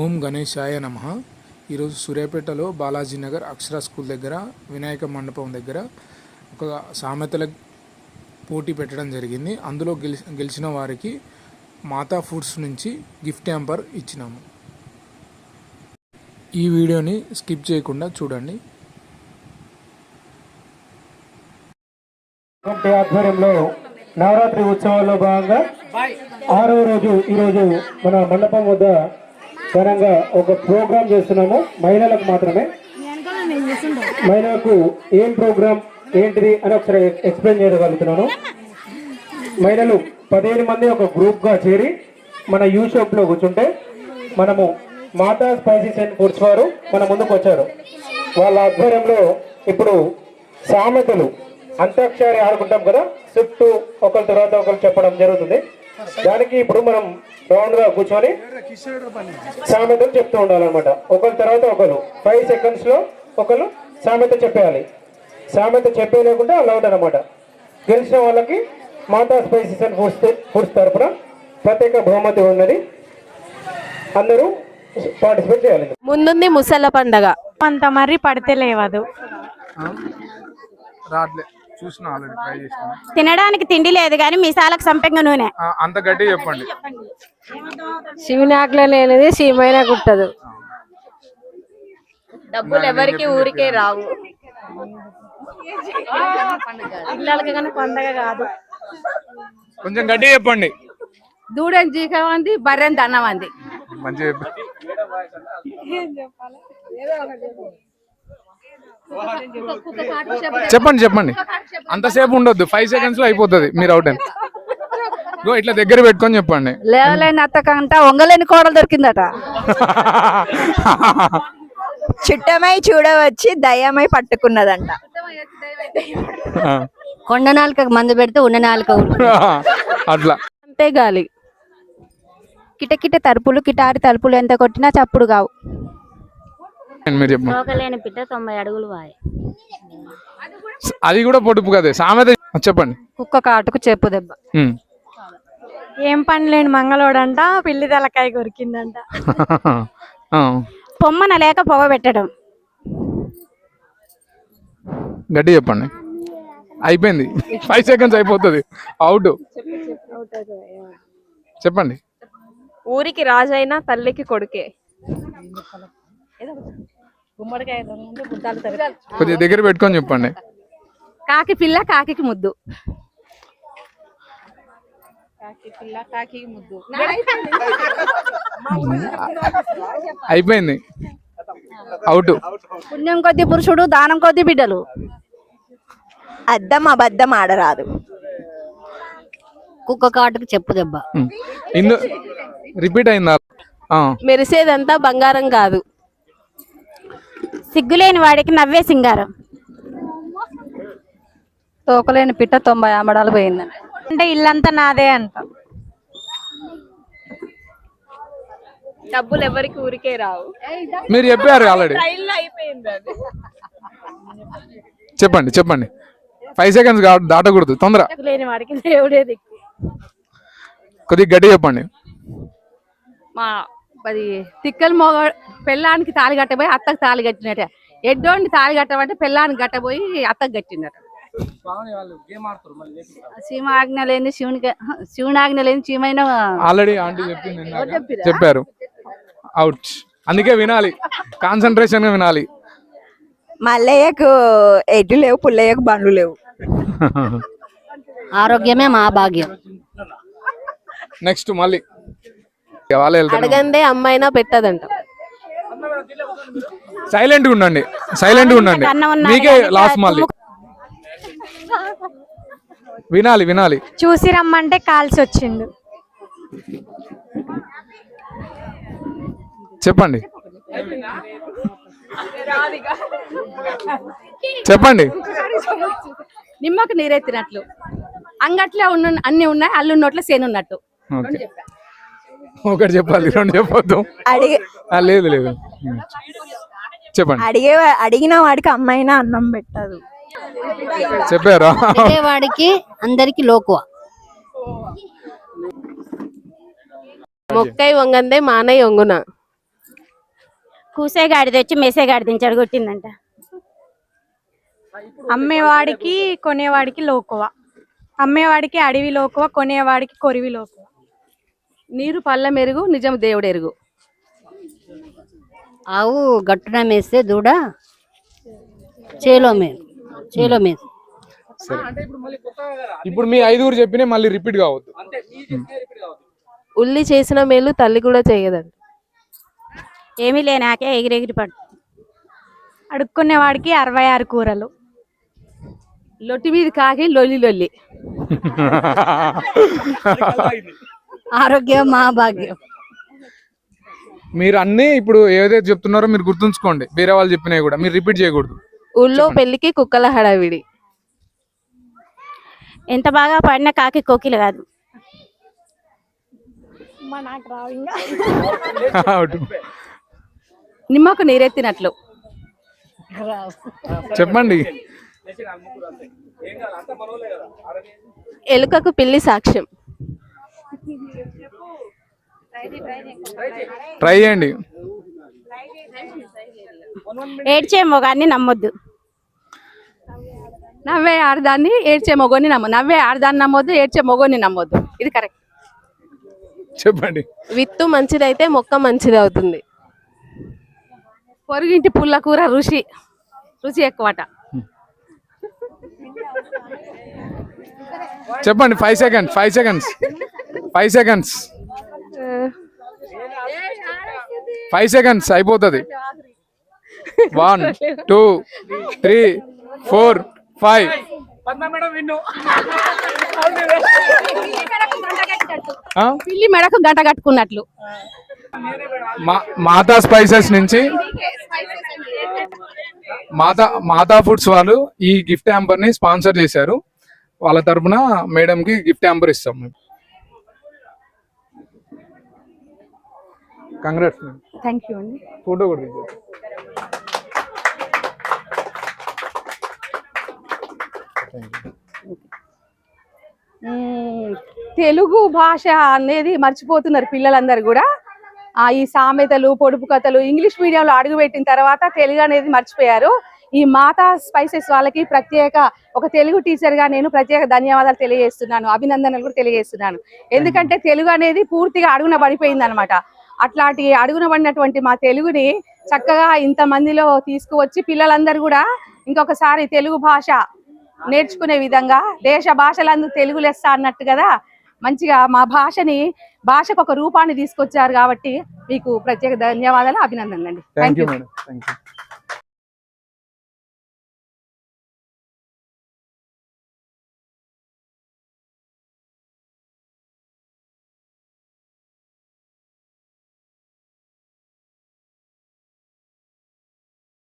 ఓం గణేశాయ నమః. ఈరోజు సూర్యాపేటలో బాలాజీ నగర్ అక్షర స్కూల్ దగ్గర వినాయక మండపం దగ్గర ఒక సామెతల పోటీ పెట్టడం జరిగింది. అందులో గెలిచిన వారికి మాతా ఫుడ్స్ నుంచి గిఫ్ట్ హ్యాంపర్ ఇచ్చినాము. ఈ వీడియోని స్కిప్ చేయకుండా చూడండి. ఆధ్వర్యంలో నవరాత్రి ఉత్సవాల్లో భాగంగా 6వ రోజు ఈరోజు మన మండపం వద్ద ఘనంగా ఒక ప్రోగ్రాం చేస్తున్నాము. మహిళలకు మాత్రమే. మహిళలకు ఏం ప్రోగ్రాం ఏంటిది అని ఒకసారి ఎక్స్ప్లెయిన్ చేయగలుగుతున్నాను. మహిళలు 15 మంది ఒక గ్రూప్గా చేరి మన యూ షాప్లో కూర్చుంటే మనము మాతా స్పైసీస్ అండ్ ఫుడ్స్ వారు మన ముందుకు వచ్చారు. వాళ్ళ ఆధ్వర్యంలో ఇప్పుడు సామెతలు అంత్యాక్షరి ఆడుకుంటాం కదా, చుట్టూ ఒకరి తర్వాత ఒకరు చెప్పడం జరుగుతుంది. దానికి ఇప్పుడు మనం రౌండ్ గా కూర్చొని సామెతలు చెప్తూ ఉండాలన్నమాట. ఒకరి తర్వాత ఒకరు 5 సెకండ్స్ లో ఒకరు సామెత చెప్పేయాలి. సామెత చెప్పేయలేకుండా అలౌడ్ అనమాట. గెలిచిన వాళ్ళకి మాతా స్పైసీస్ అండ్ ఫుడ్స్ తరఫున ప్రత్యేక బహుమతి ఉన్నది. అందరూ పార్టిసిపేట్ చేయాలి. ముందుంది ముసళ్ళ పండగ. అంత మరి పడితే లేవదు. తినడానికి తిండి లేదు కానీ మీసాలకు సంపెంగ నూనె. అంత గట్టి చెప్పండి. శివుని ఆజ్ఞ లేనిది శివమైన గుట్టదు. డబ్బులు ఎవరికి ఊరికే రావు. పిల్లలకి కానీ పండగ కాదు. కొంచెం గట్టి చెప్పండి. దూడని జీకమంది, బర్రెని దన్నమంది. చెప్పండి చెప్పండి. అంతసేపు ఉండొద్దు, 5 సెకండ్స్ లో అయిపోతుంది. మీరు అవుట్ అని ఇట్లా దగ్గర పెట్టుకొని చెప్పండి. లేవలేని అత్తకంట ఒంగలేని కోడలు దొరికిందట. చుట్టమై చూడవచ్చి దయ్యమై పట్టుకున్నదంట. కొండ నాలుకకు మందు పెడితే ఉన్న నాలుక అట్లా. అంతే గాలి. కిటకిట తలుపులు, కిటారి తలుపులు ఎంత కొట్టినా చప్పుడు కావు. మీరు చెప్పండి. లోకలేని పిట్ట 90 అడుగులు వాయ. అది కూడా పొడుపు కదే సామెత. చెప్పండి. కుక్క కాటుకు చెప్పు దెబ్బ. ఏం పని లేని మంగళోడంట పిల్లి తలకాయ కొరికిందంట. పొమ్మన లేక పొగ పెట్టడం. గట్టి చెప్పండి. అయిపోయింది. 5 సెకండ్స్ అయిపోతుంది. అవుట్. చెప్పండి. ఊరికి రాజైనా తల్లికి కొడుకే. కొద్దిగా దగ్గర పెట్టుకొని చెప్పండి. కాకి పిల్ల కాకి ముద్దు. అయిపోయింది. అవుట్. పుణ్యం కొద్ది పురుషుడు, దానం కొద్ది బిడ్డలు. అద్దం అబద్ధం ఆడరాదు. కుక్క కాటుకు చెప్పు దెబ్బ. రిపీట్ అయిందా? మెరిసేదంతా బంగారం కాదు. సిగ్గులేని వాడికి నవ్వే సింగారం. తోకలేని పిట్ట 90 ఆమడాలు పోయిందంట. అంటే ఇల్లంతా నాదే అంట. డబ్బులు ఎవరికి ఊరికే రావు. మీరు చెప్పారు ఆల్రెడీ. చెప్పండి చెప్పండి. 5 సెకండ్స్ దాటకూడదు. తొందర. లేని వాడికి దేవుడే దిక్కు. కొద్దిగా గట్టి చెప్పండి. మా అది తిక్కలు మొగ పెళ్ళానికి తాళి కట్టబోయి అత్తకు తాళి కట్టినట్ట. ఎడ్డోండి తాళి కట్టమంటే పెళ్ళానికి కట్టబోయి అత్తకు కట్టినట్ట. శివ ఆజ్ఞ లేని శివుని ఆజ్ఞ లేని చీమైన. ఆల్రెడీ ఆంటీ చెప్పింది, చెప్పారు. అవుట్. అందుకే వినాలి, కాన్సన్ట్రేషన్ గా వినాలి. మల్లయ్యకు ఎడ్లు లేవు, పుల్లయ్యకు బండ్లు లేవు. ఆరోగ్యమే మా భాగ్యం. నెక్స్ట్ మళ్ళీ అడగందే అమ్మాయినా పెట్టదంట. సైలెంట్ గా ఉండండి, సైలెంట్ గా ఉండండి. మీకే లాస్ట్. మళ్ళీ వినాలి వినాలి. చూసి రమ్మంటే కాల్సి వచ్చిండు. చెప్పండి చెప్పండి. నిమ్మకు నీరెత్తినట్లు అంగట్లో అన్ని ఉన్నాయి, అల్లు నోట్ల సేనున్నట్టు. ఒకటి చెప్పాలి, 2 చెప్పొద్దు. లేదు లేదు. చెప్పండి. అడిగిన వాడికి అమ్మాయినా అన్నం పెట్టదు. చెప్పారా? వాడికి అందరికి లోకువ. మొక్కై వంగందే మానై వంగున. కూసేగాడి తెచ్చి మెసేగాడి దించాడు కొట్టిందంట. అమ్మేవాడికి కొనేవాడికి లోకువ, అమ్మేవాడికి అడవి లోకువ, కొనేవాడికి కొరివి లోకువ. నీరు పళ్ళ మెరుగు నిజం దేవుడు ఎరుగు. ఆవు గట్టున మేస్తే దూడ చేలో మీద. ఇప్పుడు మీ 5 చెప్పినా మళ్ళీ రిపీట్ కావద్దు. ఉల్లి చేసిన మేలు తల్లి కూడా చేయదండి. ఏమీ లేనాకే ఎగిరెగిరి పడు. అడుక్కునేవాడికి 66 కూరలు. లొట్టి మీద కాకి లొల్లి లొల్లి. ఆరోగ్యం మా భాగ్యం. మీరు అన్ని ఇప్పుడు ఏదైతే చెప్తున్నారో మీరు గుర్తుంచుకోండి, వేరే వాళ్ళు చెప్పినవి కూడా మీరు రిపీట్ చేయకూడదు. ఊళ్ళో పెళ్లికి కుక్కల హడావిడి. ఎంత బాగా పడినా కాకి కోకిల కాదు. నిమ్మకు నీరెత్తినట్లు. చెప్పండి. ఎలుకకు పిల్లి సాక్ష్యం. ట్రై చేయండి. ఏడ్చే మొగాన్ని నమ్మొద్దు. నవ్వే ఆడదాన్ని ఏడ్చే మొగోని నవ్వే ఆడదాన్ని నమ్మొద్దు, ఏడ్చే మొగోని నమ్మొద్దు. ఇది కరెక్ట్. చెప్పండి. విత్తు మంచిదైతే మొక్క మంచిది అవుతుంది. పొరుగింటి పుల్ల కూర రుచి ఎక్కువట. చెప్పండి. 5 seconds. 5 seconds అయిపోతుంది. 1 2 3 4 5. పిల్లి మెడకు గంట కట్టుకున్నట్లు. మాతా స్పైసెస్ నుంచి మాతా ఫుడ్స్ వాళ్ళు ఈ గిఫ్ట్ హ్యాంపర్ ని స్పాన్సర్ చేశారు. వాళ్ళ తరపున మేడం కి గిఫ్ట్ హ్యాంపర్ ఇస్తాం. కంగ్రాట్స్. థ్యాంక్ యూ అండి. ఫోటో కూడా తీసుకో. తెలుగు భాష అనేది మర్చిపోతున్నారు పిల్లలందరూ కూడా. ఈ సామెతలు, పొడుపు కథలు ఇంగ్లీష్ మీడియంలో అడుగుపెట్టిన తర్వాత తెలుగు అనేది మర్చిపోయారు. ఈ మాతా స్పైసెస్ వాళ్ళకి ఒక తెలుగు టీచర్ గా నేను ప్రత్యేక ధన్యవాదాలు తెలియజేస్తున్నాను, అభినందనలు కూడా తెలియజేస్తున్నాను. ఎందుకంటే తెలుగు అనేది పూర్తిగా అడుగున పడిపోయింది అనమాట. అట్లాంటి అడుగున పడినటువంటి మా తెలుగుని చక్కగా ఇంత మందిలో తీసుకువచ్చి పిల్లలందరూ కూడా ఇంకొకసారి తెలుగు భాష నేర్చుకునే విధంగా, దేశ భాషలందు తెలుగు లెస్స అన్నట్టు కదా, మంచిగా మా భాషకు ఒక రూపాన్ని తీసుకొచ్చారు. కాబట్టి మీకు ప్రత్యేక ధన్యవాదాలు, అభినందనలు అండి. Thank you madam. Thank you.